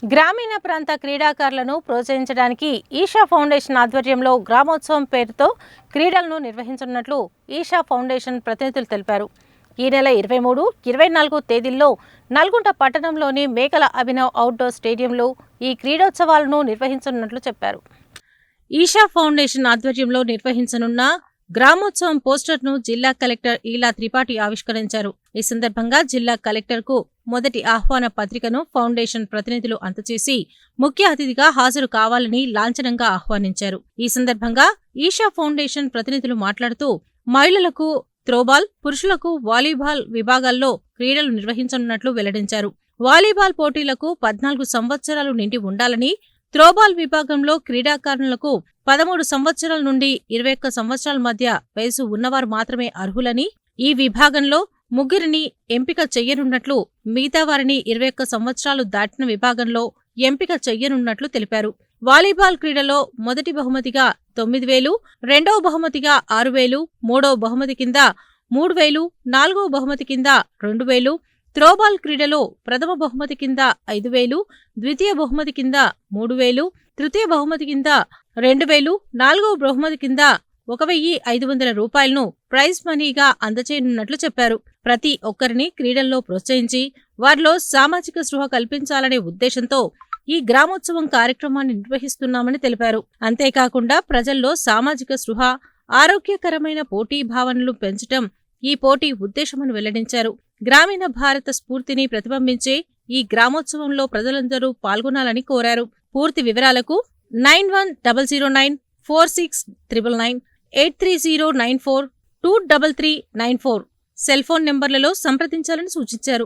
గ్రామీణ ప్రాంత క్రీడాకారులను ప్రోత్సహించడానికి ఈషా ఫౌండేషన్ ఆధ్వర్యంలో గ్రామోత్సవం పేరుతో క్రీడలను నిర్వహించనున్నట్లు ఈషా ఫౌండేషన్ ప్రతినిధులు తెలిపారు. ఈ నెల 23, 24 తేదీల్లో నల్గొండ పట్టణంలోని మేకల అభినవ్ అవుట్డోర్ స్టేడియంలో ఈ క్రీడోత్సవాలను నిర్వహించనున్నట్లు చెప్పారు. ఈషా ఫౌండేషన్ ఆధ్వర్యంలో నిర్వహించనున్న గ్రామోత్సవం పోస్టర్ను జిల్లా కలెక్టర్ ఈలా త్రిపాఠి ఆవిష్కరించారు. ఈ సందర్భంగా జిల్లా కలెక్టర్కు మొదటి ఆహ్వాన పత్రికను ఫౌండేషన్ ప్రతినిధులు అందజేసి ముఖ్య అతిథిగా హాజరు కావాలని లాంఛనంగా ఆహ్వానించారు. ఈ సందర్భంగా ఈషా ఫౌండేషన్ ప్రతినిధులు మాట్లాడుతూ మహిళలకు త్రోబాల్, పురుషులకు వాలీబాల్ విభాగాల్లో క్రీడలు నిర్వహించనున్నట్లు వెల్లడించారు. వాలీబాల్ పోటీలకు 14 సంవత్సరాలు నిండి ఉండాలని, త్రోబాల్ విభాగంలో క్రీడాకారులకు 13 సంవత్సరాల నుండి 21 సంవత్సరాల మధ్య వయసు ఉన్నవారు మాత్రమే అర్హులని, ఈ విభాగంలో ముగ్గురిని ఎంపిక చెయ్యనున్నట్లు, మిగతా వారిని 21 సంవత్సరాలు దాటిన విభాగంలో ఎంపిక చెయ్యనున్నట్లు తెలిపారు. వాలీబాల్ క్రీడలో మొదటి బహుమతిగా 9,000, రెండవ బహుమతిగా 6,000, మూడవ బహుమతి కింద 3,000, నాలుగవ బహుమతి కింద 2,000, త్రోబాల్ క్రీడలో ప్రథమ బహుమతి కింద 5,000, ద్వితీయ బహుమతి కింద 3,000, తృతీయ బహుమతి కింద 2,000, నాలుగవ బహుమతి కింద 1,500 రూపాయలను ప్రైజ్ మనీగా అందజేయనున్నట్లు చెప్పారు. ప్రతి ఒక్కరిని క్రీడల్లో ప్రోత్సహించి వారిలో సామాజిక స్పృహ కల్పించాలనే ఉద్దేశంతో ఈ గ్రామోత్సవం కార్యక్రమాన్ని నిర్వహిస్తున్నామని తెలిపారు. అంతేకాకుండా ప్రజల్లో సామాజిక స్పృహ, ఆరోగ్యకరమైన పోటీ భావనలు పెంచడం ఈ పోటీ ఉద్దేశమని వెల్లడించారు. గ్రామీణ భారత స్ఫూర్తిని ప్రతిబింబించే ఈ గ్రామోత్సవంలో ప్రజలందరూ పాల్గొనాలని కోరారు. పూర్తి వివరాలకు 9100946999, 830942339 సెల్ ఫోన్ నెంబర్లలో సంప్రదించాలని సూచించారు.